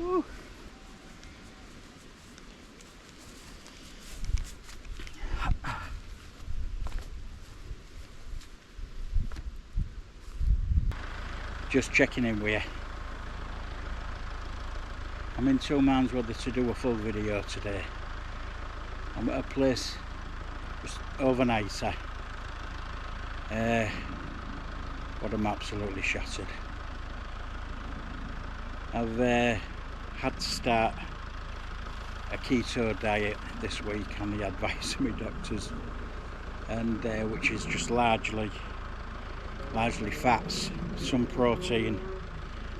Woo. Just checking in with you. I'm in two minds whether to do a full video today. I'm at a place just overnighter, but I'm absolutely shattered. I've had to start a keto diet this week on the advice of my doctors, and which is just largely fats, some protein,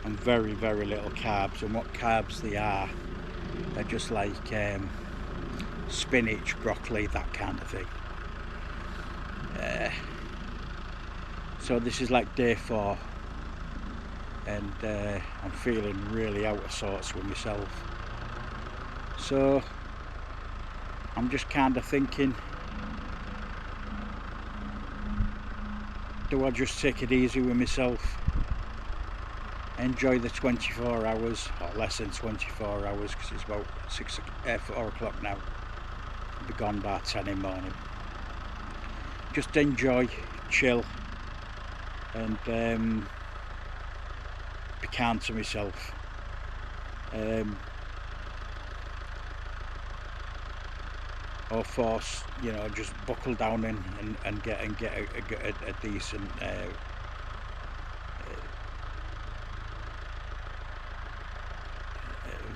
and very little carbs. And what carbs they are, they're just like spinach, broccoli, that kind of thing. So this is like day 4, and I'm feeling really out of sorts with myself. So I'm just kind of thinking, do I just take it easy with myself, enjoy the 24 hours, or less than 24 hours, because it's about 4 o'clock now, I'll be gone by 10 in the morning. Just enjoy, chill, and be kind to myself. Or force, you know, just buckle down and get a decent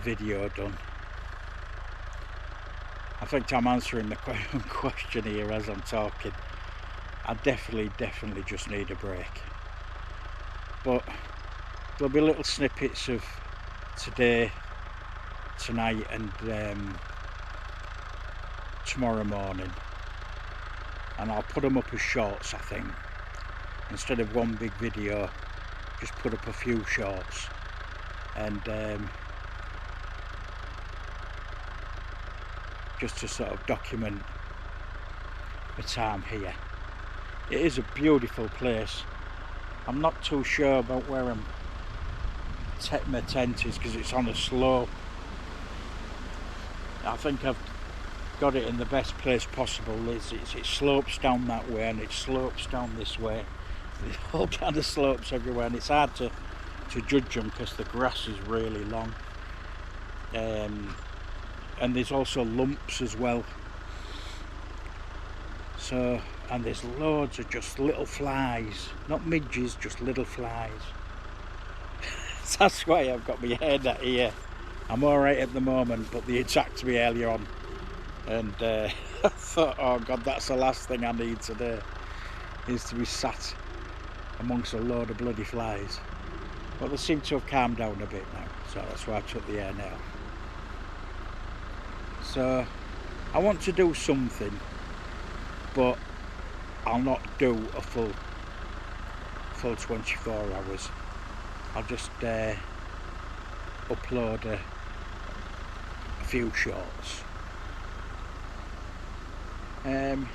video done. I think I'm answering the question here as I'm talking. I definitely just need a break. But there'll be little snippets of today, tonight, and tomorrow morning, and I'll put them up as shorts. I think instead of one big video, just put up a few shorts, and just to sort of document the time here. It is a beautiful place. I'm not too sure about where my tent is, because it's on a slope. I think I've got it in the best place possible. It slopes down that way, and it slopes down this way. There's all kind of slopes everywhere, and it's hard to judge them because the grass is really long. And there's also lumps as well. So, and there's loads of just little flies, not midges, just little flies. That's why I've got my head at here. I'm alright at the moment, but they attacked me earlier on, and I thought, oh God, that's the last thing I need today, is to be sat amongst a load of bloody flies. But they seem to have calmed down a bit now, so that's why I took the air now. So I want to do something, but I'll not do a full 24 hours. I'll just upload a few shorts. I'm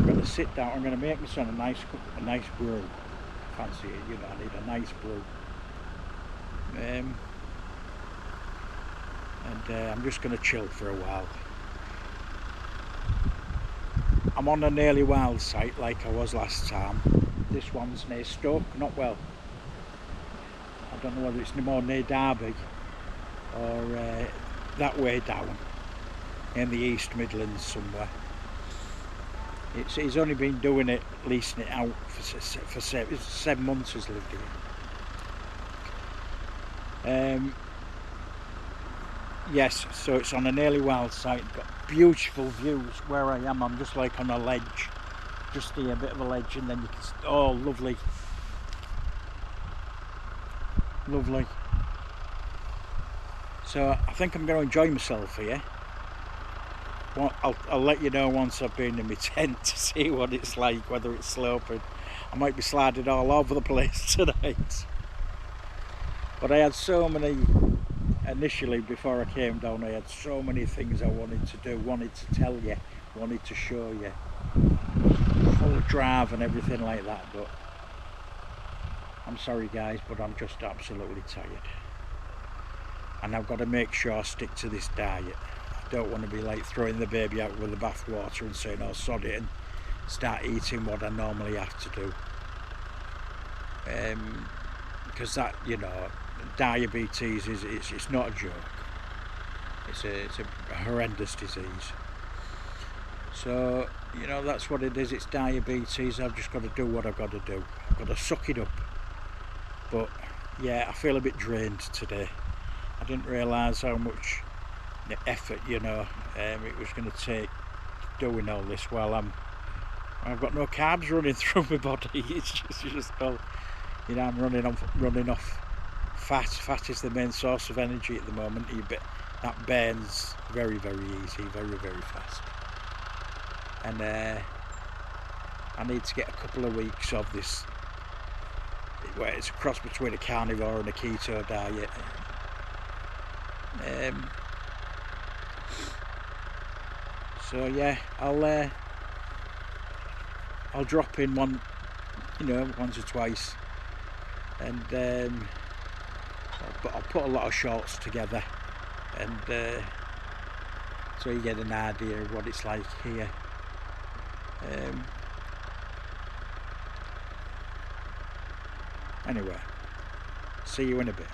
going to sit down. I'm going to make myself a nice brew. Fancy it, you know. I need a nice brew. I'm just going to chill for a while. I'm on a nearly wild site like I was last time. This one's near Stoke, not well. I don't know whether it's more near Derby or that way down in the East Midlands somewhere. He's only been doing it, leasing it out for 7 months. He's lived here. Yes, so it's on a nearly wild site. Got beautiful views where I am. I'm just like on a ledge, just here, a bit of a ledge, and then you can. Oh, lovely. So I think I'm going to enjoy myself here. Well, I'll let you know once I've been in my tent to see what it's like, whether it's sloping. I might be sliding all over the place tonight. But I had so many, initially before I came down, I had so many things I wanted to do, wanted to tell you, wanted to show you. Full drive and everything like that, but I'm sorry guys, but I'm just absolutely tired. And I've got to make sure I stick to this diet. I don't want to be like throwing the baby out with the bathwater and saying, oh sod it, and start eating what I normally have to do. Because that, you know, diabetes it's not a joke. It's a horrendous disease. So, you know, that's what it is. It's diabetes. I've just got to do what I've got to do. I've got to suck it up. But yeah, I feel a bit drained today. I didn't realise how much effort, you know, it was going to take doing all this while I've got no carbs running through my body. It's just all, you know, I'm running off fat. Fat is the main source of energy at the moment. That burns very, very easy, very, very fast. And I need to get a couple of weeks of this, where it's a cross between a carnivore and a keto diet. So yeah, I'll drop in once or twice, and I'll put a lot of shorts together, and so you get an idea of what it's like here. Anyway, see you in a bit.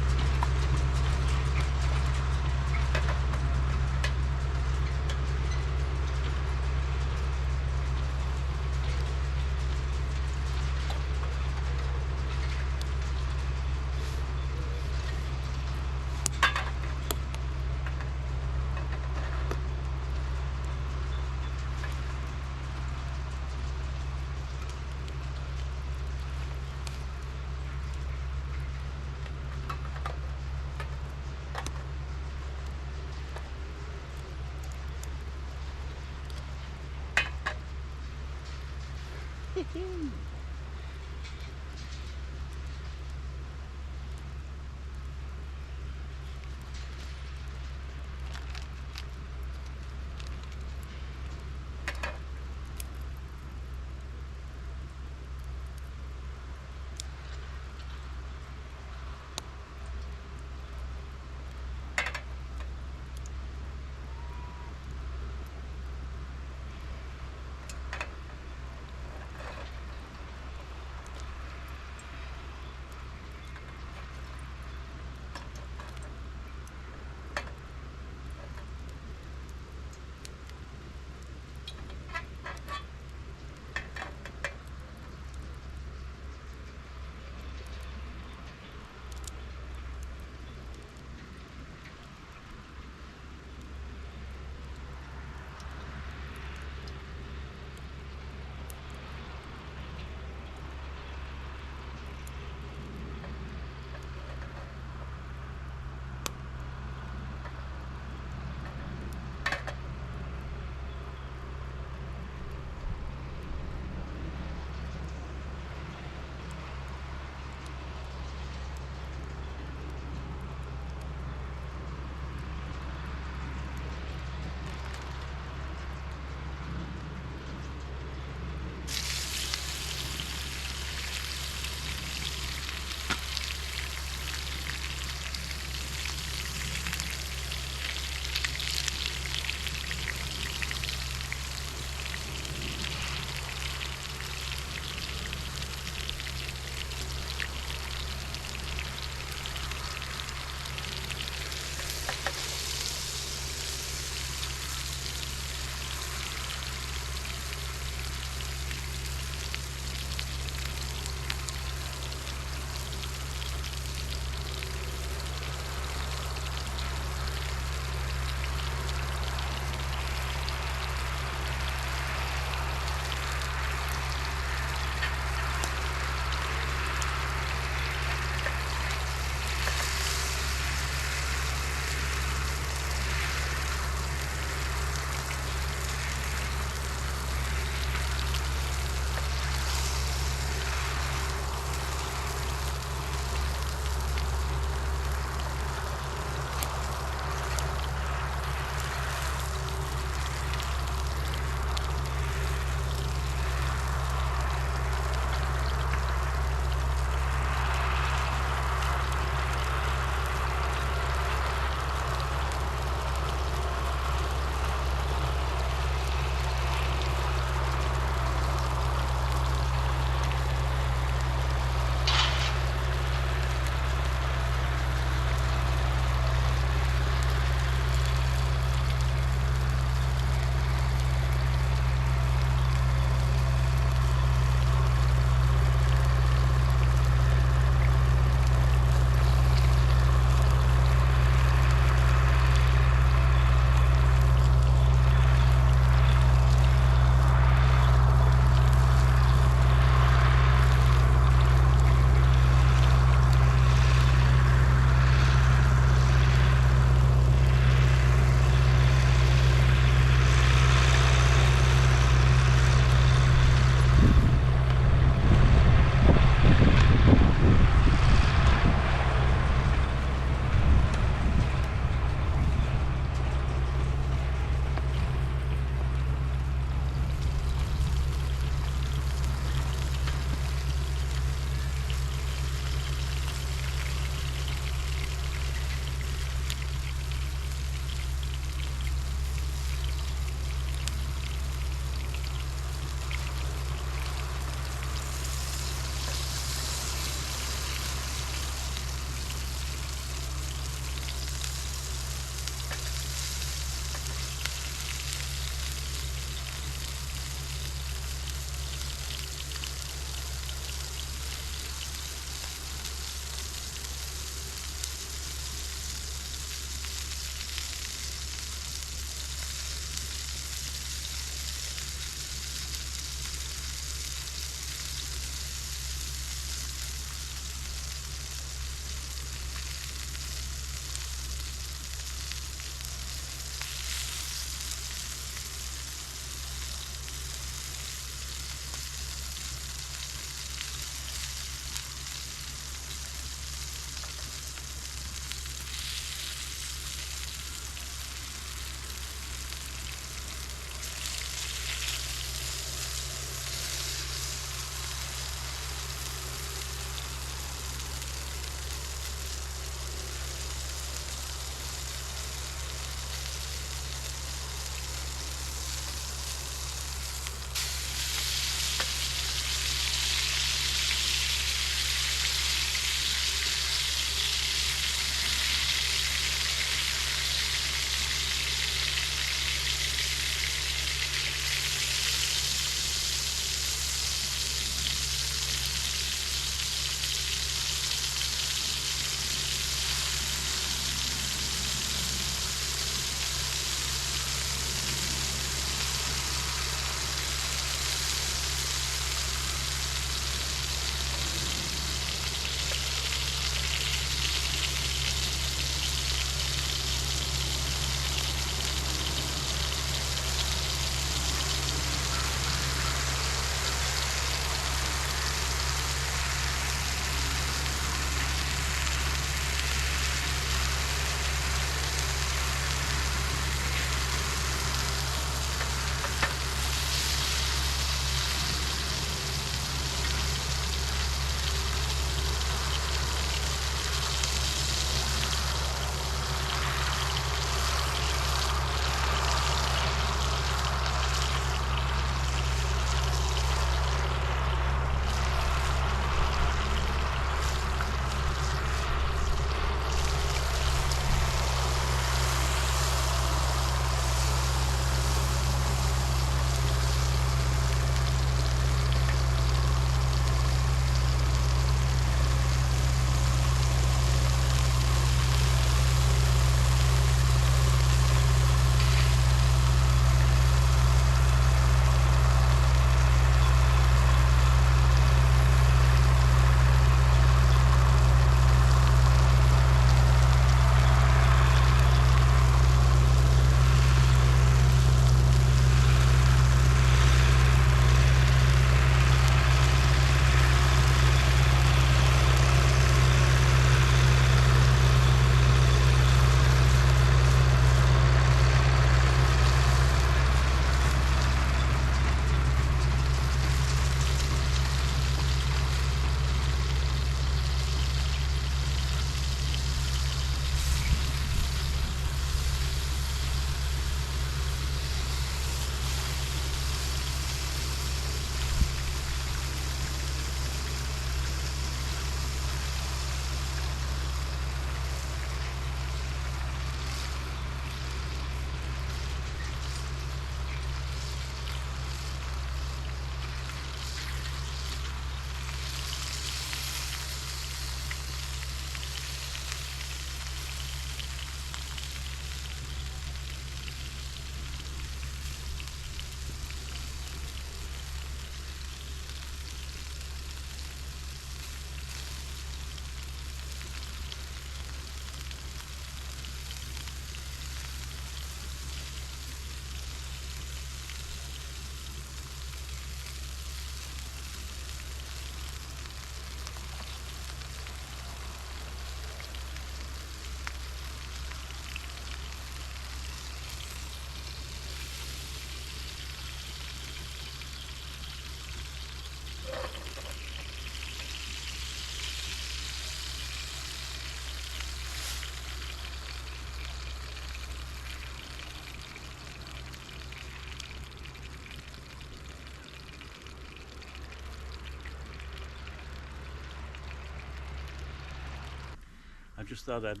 just thought I'd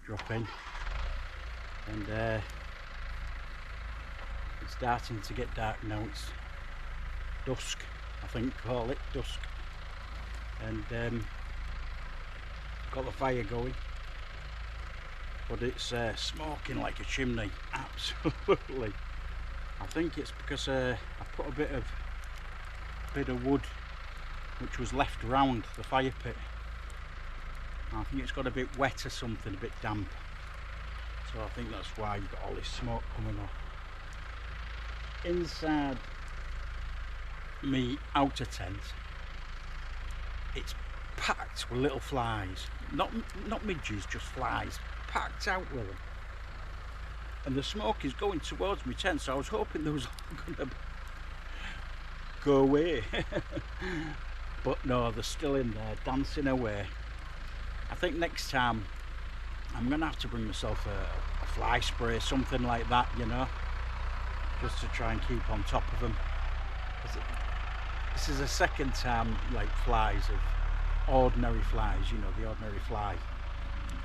drop in, and it's starting to get dark now. It's dusk, I think call it dusk, and got the fire going, but it's smoking like a chimney, absolutely. I think it's because I put a bit of wood which was left around the fire pit. I think it's got a bit wet or something, a bit damp, so I think that's why you've got all this smoke coming off. Inside me outer tent, it's packed with little flies, not midges, just flies, packed out with them, and the smoke is going towards my tent, so I was hoping there was all going to go away. But no, they're still in there dancing away. I think next time I'm gonna have to bring myself a fly spray, something like that, you know, just to try and keep on top of them. This is the second time, like, flies of ordinary flies, you know, the ordinary fly,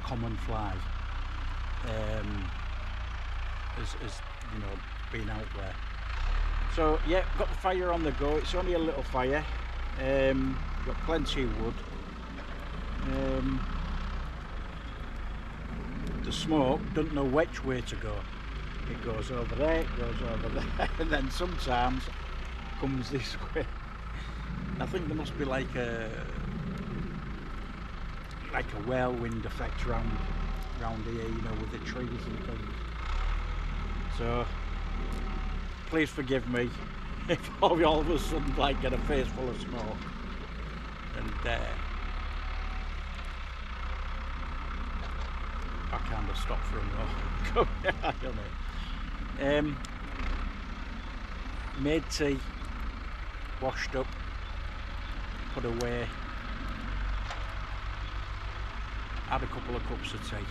common fly, has you know, been out there. So yeah, got the fire on the go. It's only a little fire. Got plenty of wood. The smoke doesn't know which way to go. It goes over there, it goes over there, and then sometimes comes this way. I think there must be like a whirlwind effect round here, you know, with the trees and things. So please forgive me if all of a sudden, like, get a face full of smoke, and I kind of stopped for a moment. I don't know. Made tea, washed up, put away, had a couple of cups of tea.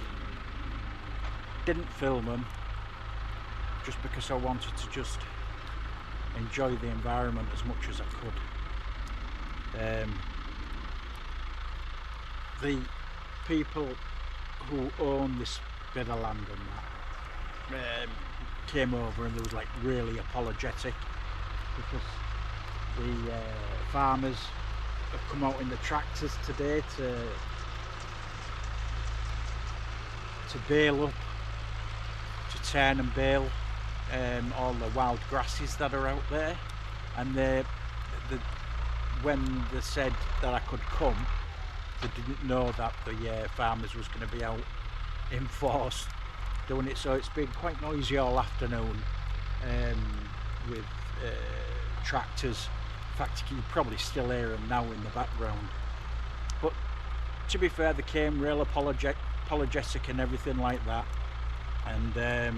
Didn't film them, just because I wanted to just enjoy the environment as much as I could. The people who own this bit of land and that came over, and they was like really apologetic, because the farmers have come out in the tractors today to bale up, to turn and bale all the wild grasses that are out there. And when they said that I could come, they didn't know that the farmers was going to be out in force doing it, so it's been quite noisy all afternoon, with tractors. In fact, you can probably still hear them now in the background. But to be fair, they came real apologetic and everything like that, and they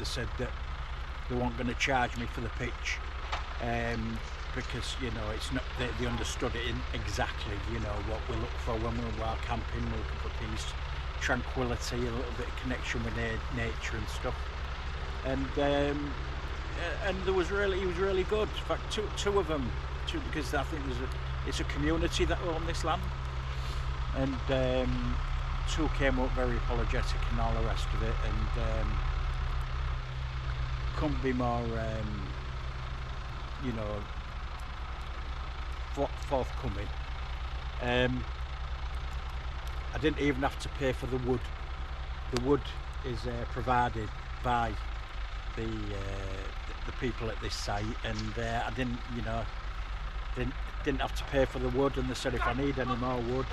said that they weren't going to charge me for the pitch, because, you know, it's not, they understood it in exactly, you know, what we look for when we're wild camping. We're looking for peace, tranquility, a little bit of connection with nature and stuff. And he was really good. In fact, two of them, because I think it's a community that own this land, and two came up very apologetic and all the rest of it, and couldn't be more, you know, forthcoming. I didn't even have to pay for the wood. The wood is provided by the people at this site, and I didn't have to pay for the wood. And they said if I need any more wood,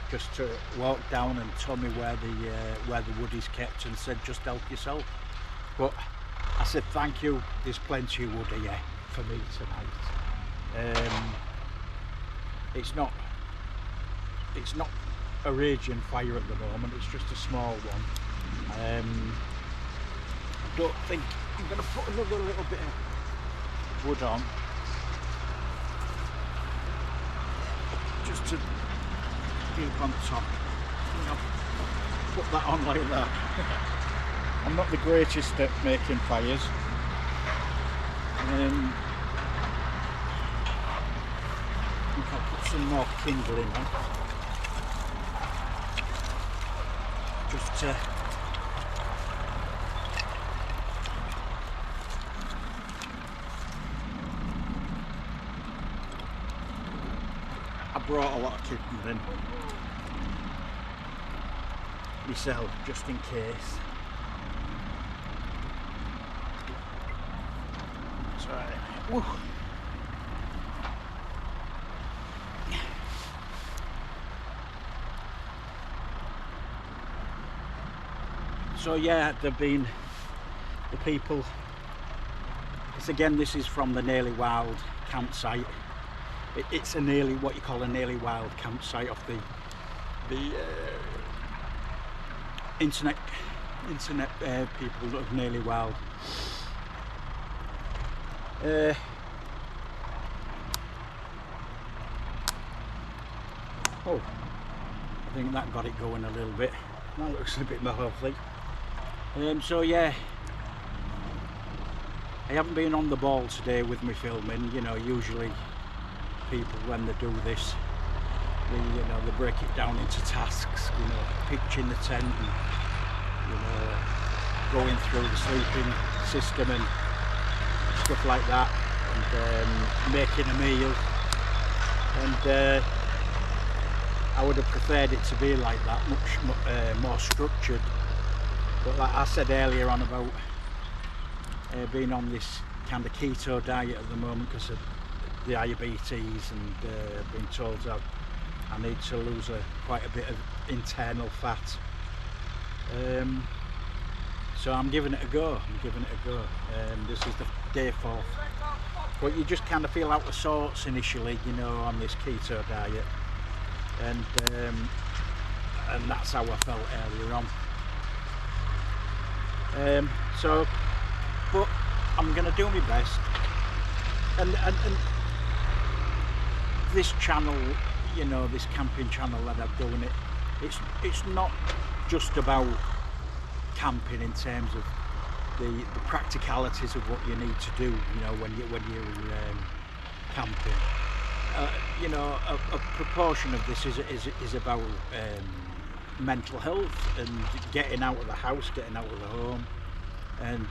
just to walk down and tell me where the wood is kept, and said just help yourself. But I said thank you, there's plenty of wood here for me tonight. It's not a raging fire at the moment, it's just a small one. I don't think I'm going to put another little bit of wood on, just to keep on top. You know, put that on like that. I'm not the greatest at making fires. I think I'll put some more kindling on. I brought a lot of kittens in myself, just in case. Woo. So yeah, there've been the people. This is from the Nearly Wild campsite. It's a nearly, what you call a nearly wild campsite off the internet people of Nearly Wild. Oh, I think that got it going a little bit. That looks a bit more healthy. So yeah, I haven't been on the ball today with me filming. You know, usually people, when they do this, they break it down into tasks. You know, pitching the tent and, you know, going through the sleeping system and stuff like that, and making a meal. And I would have preferred it to be like that, much more structured. But like I said earlier on about being on this kind of keto diet at the moment because of the diabetes, and being told that I need to lose quite a bit of internal fat. So I'm giving it a go. This is the day 4th. But you just kind of feel out of sorts initially, you know, on this keto diet. And that's how I felt earlier on. But I'm going to do my best. And this channel, you know, this camping channel that I've done, it's not just about camping in terms of the practicalities of what you need to do, you know, when you're camping. You know, a proportion of this is about mental health and getting out of the house, getting out of the home, and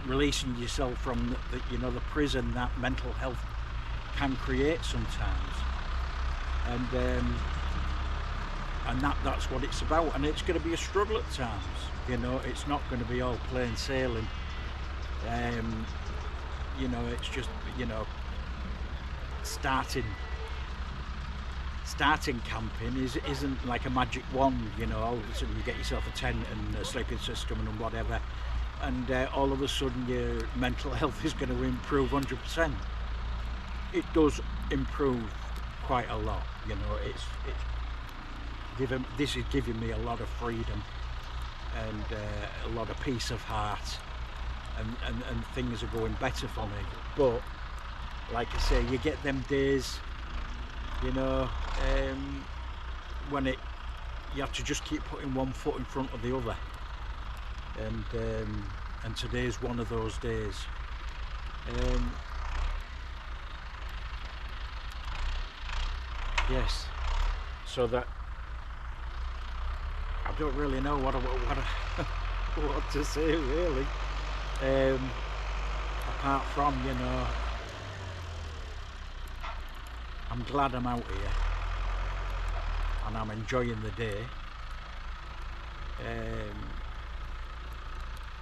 releasing yourself from the prison that mental health can create sometimes. And that's what it's about. And it's going to be a struggle at times. You know, it's not going to be all plain sailing. You know, it's just, you know, starting camping isn't like a magic wand. You know, all of a sudden you get yourself a tent and a sleeping system and whatever, and all of a sudden your mental health is going to improve 100%. It does improve quite a lot. You know, this is giving me a lot of freedom and a lot of peace of heart, and things are going better for me. But like I say, you get them days, you know, when you have to just keep putting one foot in front of the other, and today's one of those days. Yes, so that I don't really know what to say really, apart from, you know, I'm glad I'm out here and I'm enjoying the day,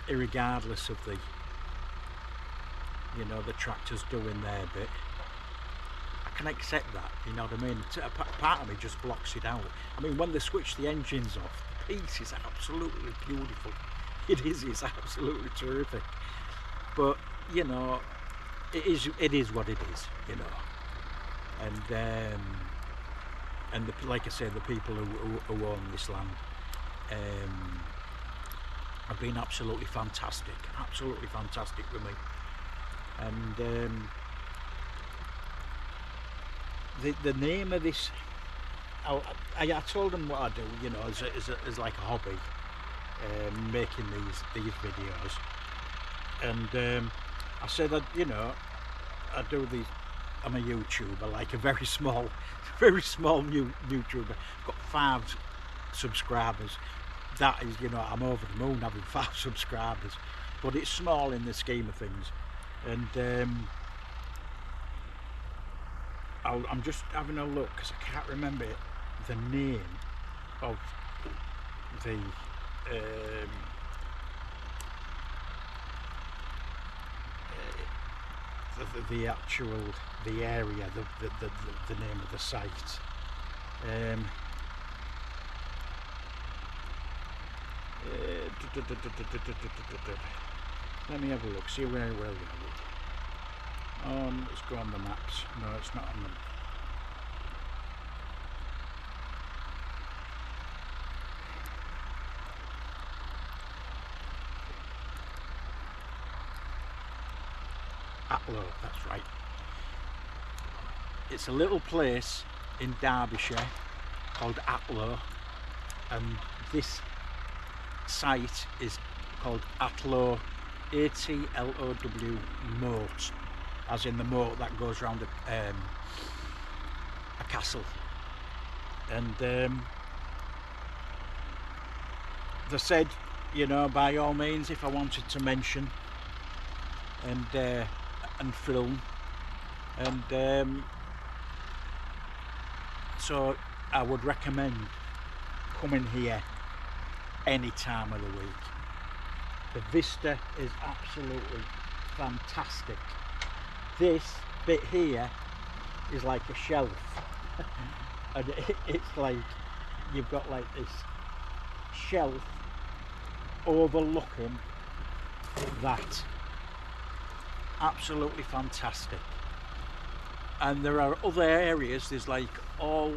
irregardless of the tractors doing their bit. I can accept that, you know what I mean. Part of me just blocks it out. I mean, when they switch the engines off, the piece is absolutely beautiful. It's absolutely terrific. But, you know, it is what it is, you know. And like I say, the people who own this land have been absolutely fantastic with me. And the name of this, I told them what I do, you know, as like a hobby, making these videos. And I said that, you know, I do these. I'm a YouTuber, like a very small YouTuber. I've got subscribers. That is, I'm over the moon having 5 subscribers, but it's small in the scheme of things. And I'm just having a look because I can't remember the name of the actual area, the name of the site. Let me have a look, see where we are. Let's go on the maps. No, it's not on them. Atlow, that's right. It's a little place in Derbyshire called Atlow, and this site is called Atlow, A-T-L-O-W moat, as in the moat that goes around a castle. And they said, by all means, if I wanted to mention and film, and so I would recommend coming here any time of the week. The vista is absolutely fantastic. This bit here is like a shelf and it's like you've got like this shelf overlooking that. Absolutely fantastic. And there are other areas, there's like all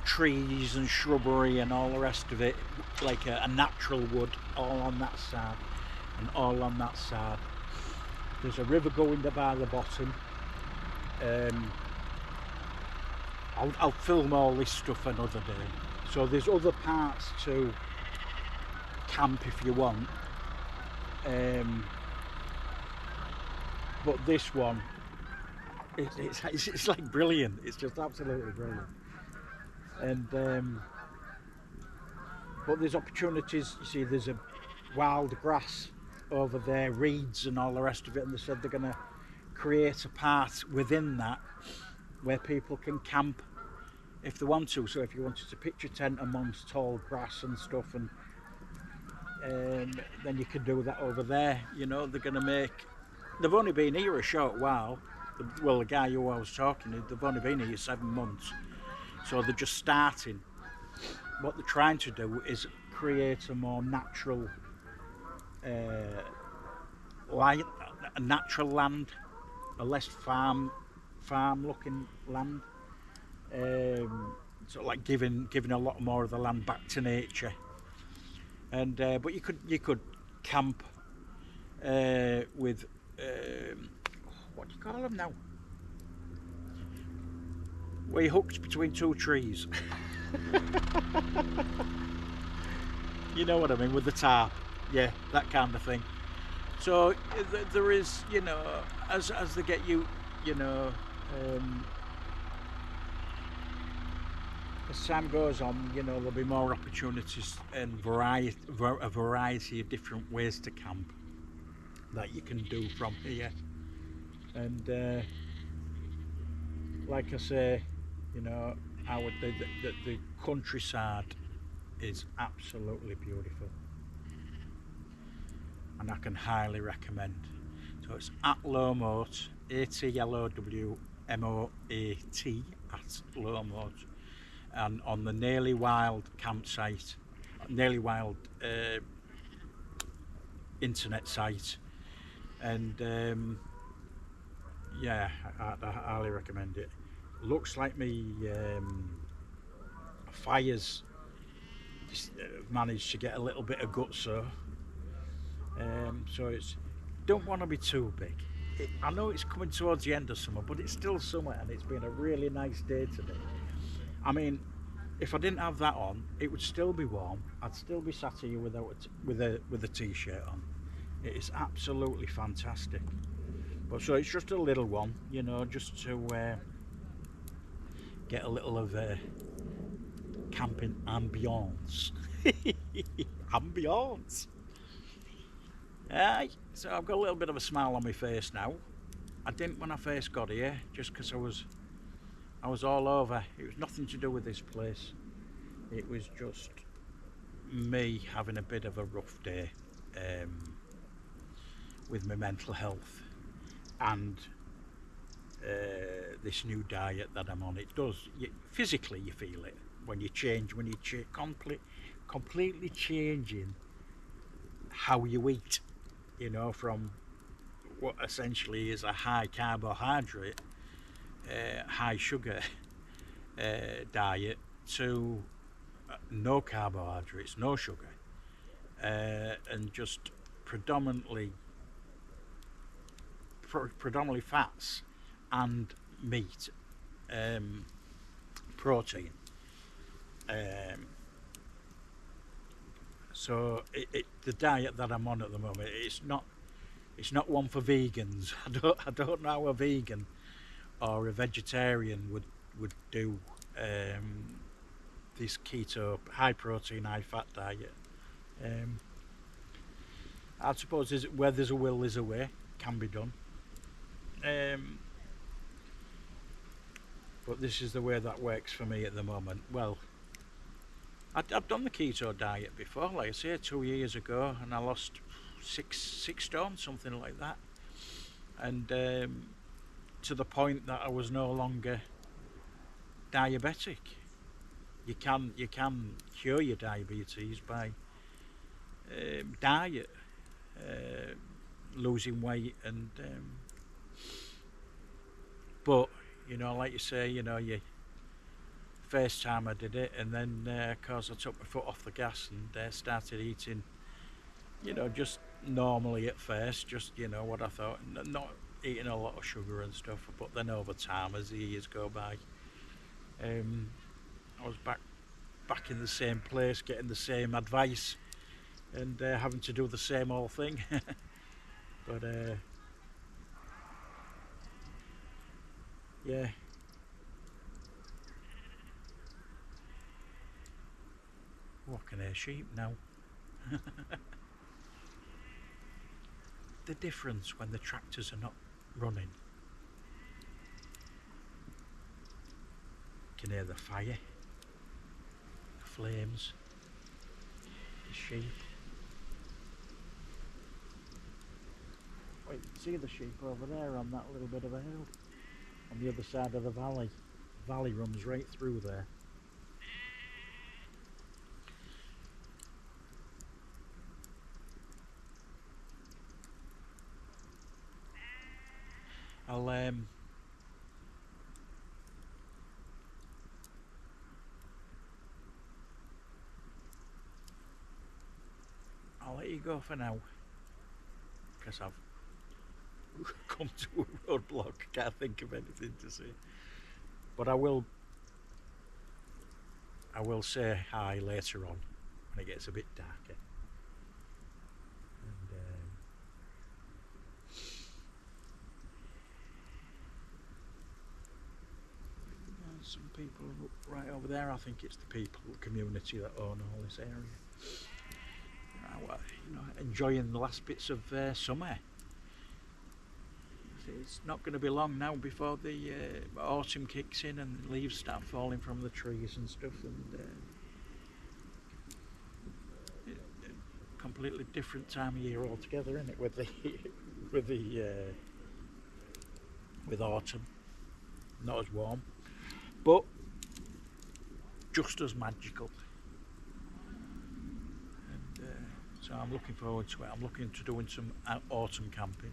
trees and shrubbery and all the rest of it, like a natural wood, all on that side and all on that side. There's a river going there by the bottom. I'll film all this stuff another day. So there's other parts to camp if you want, but this one, it's like brilliant. It's just absolutely brilliant. And but there's opportunities. You see, there's a wild grass over there, reeds and all the rest of it, and they said they're going to create a part within that where people can camp if they want to. So if you wanted to pitch a tent amongst tall grass and stuff, and then you can do that over there. They're going to make. They've only been here a short while. Well, the guy who I was talking to, they've only been here 7 months, so they're just starting. What they're trying to do is create a more natural, a natural land, a less farm-looking land. So like giving a lot more of the land back to nature. And but you could camp with what do you call them now? Where you're hooked between 2 trees. You know what I mean, with the tarp. Yeah, that kind of thing. So there is, as they get you, as time goes on, there'll be more opportunities and a variety of different ways to camp that you can do from here. And like I say, the countryside is absolutely beautiful, and I can highly recommend. So it's Atlow Moat, A-T-L-O-W M-O-A-T, Atlow Moat, and on the Nearly Wild campsite, Nearly Wild internet site. And yeah, I highly recommend it. Looks like me fires managed to get a little bit of guts, so it's don't want to be too big. I know it's coming towards the end of summer, but it's still summer and it's been a really nice day today. I mean, if I didn't have that on, it would still be warm. I'd still be sat here with a t-shirt on. It is absolutely fantastic. But so it's just a little one, just to get a little of camping ambience. Ambience. Aye, so I've got a little bit of a smile on my face now. I didn't when I first got here, just because I was all over. It was nothing to do with this place. It was just me having a bit of a rough day with my mental health and this new diet that I'm on. It does, physically you feel it when you change, completely changing how you eat, you know, from what essentially is a high carbohydrate, high sugar diet to no carbohydrates, no sugar, and just predominantly fats and meat, protein. So the diet that I'm on at the moment, it's not one for vegans. I don't know how a vegan or a vegetarian would do this keto, high protein, high fat diet. I suppose where there's a will, there's a way. Can be done. But this is the way that works for me at the moment. Well, I've done the keto diet before, like I say, 2 years ago, and I lost six stone, something like that. And to the point that I was no longer diabetic. You can cure your diabetes by diet, losing weight, and but you know, like you say, you know, you first time I did it, and then of course I took my foot off the gas and started eating, you know, just normally at first, just, you know, what I thought, not eating a lot of sugar and stuff. But then over time, as the years go by, I was back in the same place, getting the same advice, and having to do the same old thing. But yeah, walking a sheep now. The difference when the tractors are not running. You can hear the fire, the flames, the sheep. Wait, see the sheep over there on that little bit of a hill? On the other side of the valley. The valley runs right through there. I'll let you go for now, because I've come to a roadblock. Can't think of anything to say. But I will say hi later on when it gets a bit darker. And some people right over there. I think it's the people, community that own all this area. You know, enjoying the last bits of summer. It's not going to be long now before the autumn kicks in and leaves start falling from the trees and stuff, and completely different time of year altogether, isn't it? With the with autumn, not as warm, but just as magical. And so I'm looking forward to it. I'm looking to doing some autumn camping.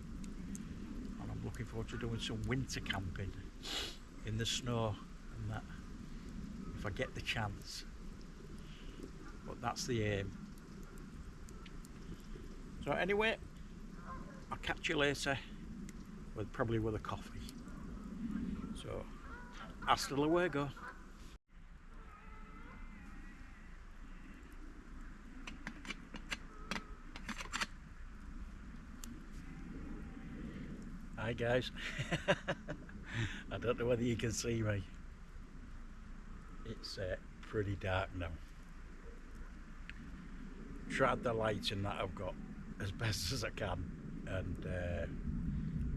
I'm looking forward to doing some winter camping in the snow and that, if I get the chance. But that's the aim. So anyway, I'll catch you later, probably with a coffee. So, hasta luego. Hi guys. I don't know whether you can see me. It's pretty dark now. Tried the lighting that I've got as best as I can, and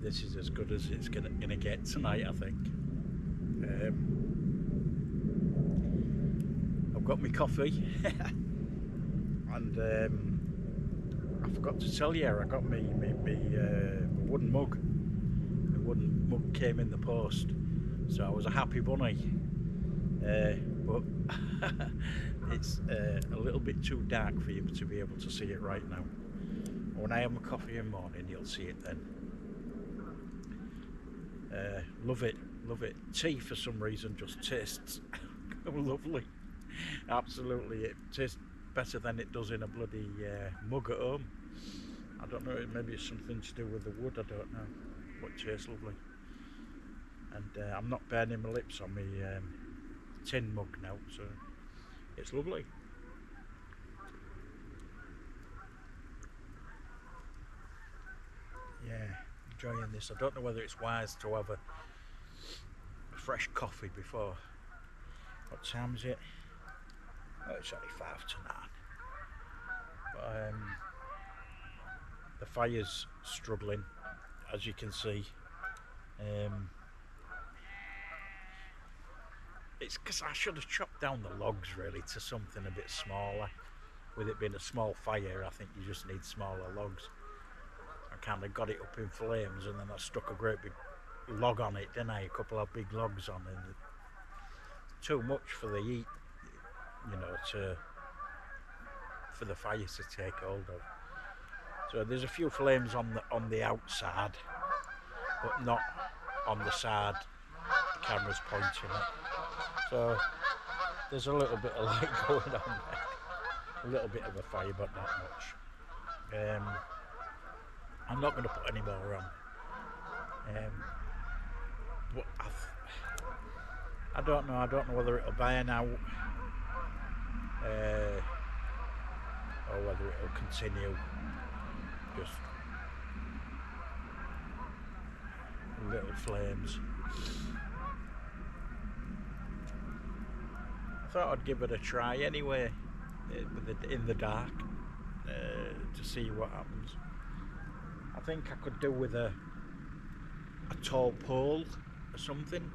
this is as good as it's gonna get tonight, I think. I've got my coffee and I forgot to tell you, I got my wooden mug. My wooden mug came in the post, so I was a happy bunny. But it's a little bit too dark for you to be able to see it right now. When I have my coffee in the morning, you'll see it then. Love it, love it. Tea for some reason just tastes lovely. Absolutely, it tastes better than it does in a bloody mug at home. I don't know, maybe it's something to do with the wood, I don't know, but it tastes lovely. And I'm not burning my lips on my tin mug now, so it's lovely. Yeah, enjoying this. I don't know whether it's wise to have a fresh coffee before. What time is it? Oh, it's only 5 to 9. But the fire's struggling, as you can see. It's because I should have chopped down the logs really to something a bit smaller. With it being a small fire, I think you just need smaller logs. I kind of got it up in flames, and then I stuck a great big log on it, didn't I? A couple of big logs on, and too much for the heat, you know, for the fire to take hold of. So there's a few flames on the outside, but not on the side the camera's pointing at. So there's a little bit of light going on there. A little bit of a fire, but not much. I'm not going to put any more on. But I don't know. I don't know whether it'll burn out or whether it'll continue just little flames. I thought I'd give it a try anyway, in the dark, to see what happens. I think I could do with a tall pole or something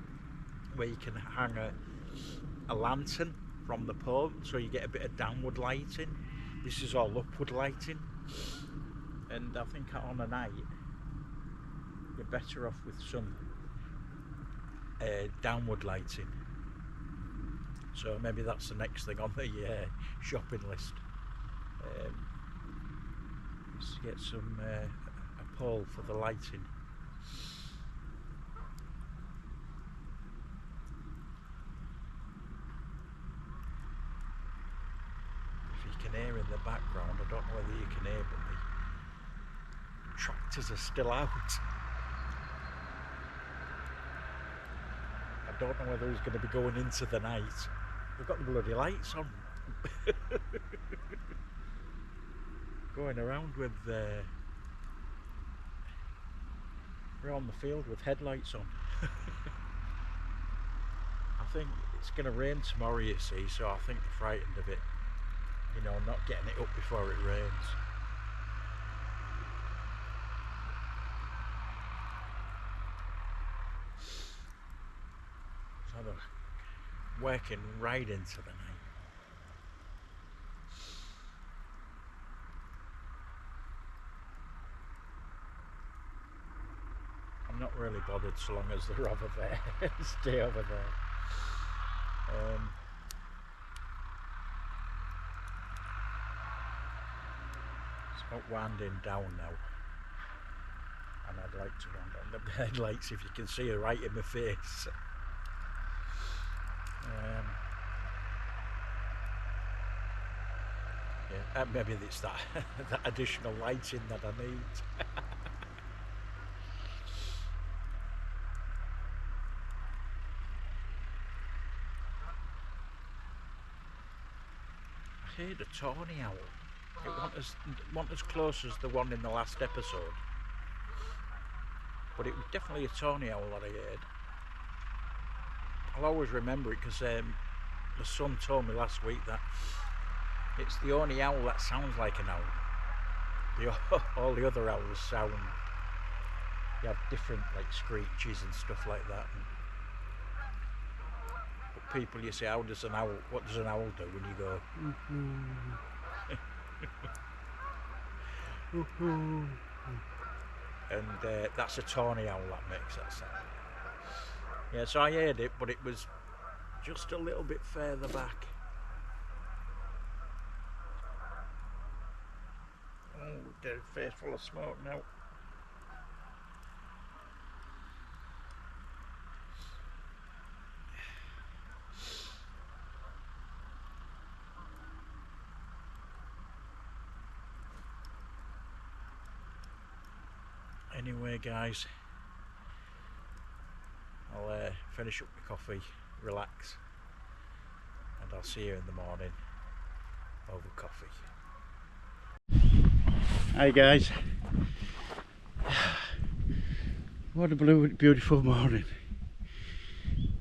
where you can hang a lantern from the pole, so you get a bit of downward lighting. This is all upward lighting, and I think on a night you're better off with some downward lighting. So maybe that's the next thing on the shopping list. Is to get some a pole for the lighting. If you can hear in the background, I don't know whether you can hear, but the tractors are still out. I don't know whether he's going to be going into the night. We've got the bloody lights on. Going around with around the field with headlights on. I think it's going to rain tomorrow, you see, so I think they're frightened of it, you know, not getting it up before it rains. So they're working right into the night. I'm not really bothered so long as they're over there. Stay over there. It's about winding down now, and I'd like to wind down the headlights if you can see her right in my face. Yeah, maybe it's that that additional lighting that I need. I heard a tawny owl. It wasn't as close as the one in the last episode, but it was definitely a tawny owl that I heard. I'll always remember it because my son told me last week that it's the only owl that sounds like an owl. All the other owls sound, you have different like screeches and stuff like that. But people, you say, what does an owl do when you go? And that's a tawny owl that makes that sound. Yeah, so I heard it, but it was just a little bit further back. Oh, dead face full of smoke now. Anyway, guys, I'll finish up my coffee, relax, and I'll see you in the morning over coffee. Hi guys, what a beautiful morning,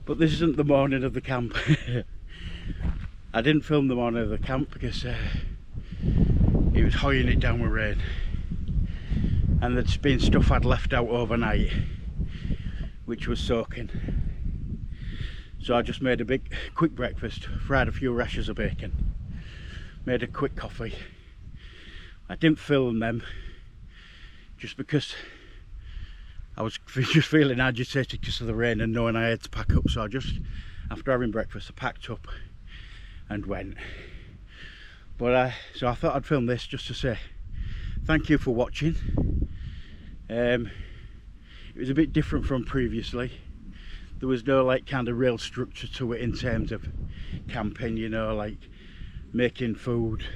but this isn't the morning of the camp. I didn't film the morning of the camp because it was hoying it down with rain, and there's been stuff I'd left out overnight which was soaking, so I just made a quick breakfast, fried a few rashers of bacon, made a quick coffee. I didn't film them just because I was just feeling agitated because of the rain and knowing I had to pack up, so I just, after having breakfast, I packed up and went. But so I thought I'd film this just to say thank you for watching. It was a bit different from previously. There was no like kind of real structure to it in terms of camping, you know, like making food.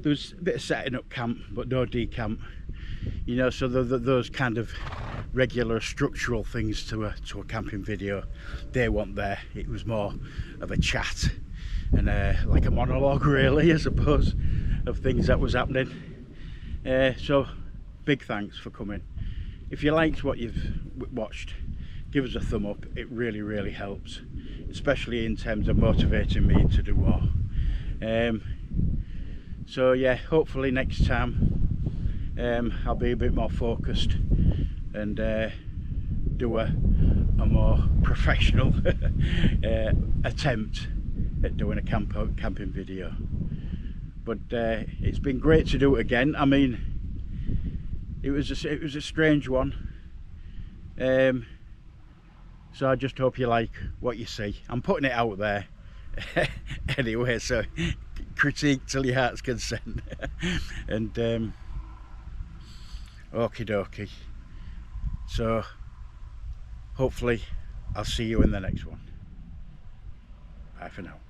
There was a bit of setting up camp, but no decamp, you know, so those kind of regular structural things to a camping video, they weren't there. It was more of a chat and like a monologue really, I suppose, of things that was happening. So big thanks for coming. If you liked what you've watched, give us a thumb up. It really helps, especially in terms of motivating me to do more. So yeah, hopefully next time I'll be a bit more focused and do a more professional attempt at doing a camping video. But it's been great to do it again. I mean, it was a strange one, so I just hope you like what you see. I'm putting it out there anyway, so critique till your heart's content. And okie dokie, so hopefully I'll see you in the next one. Bye for now.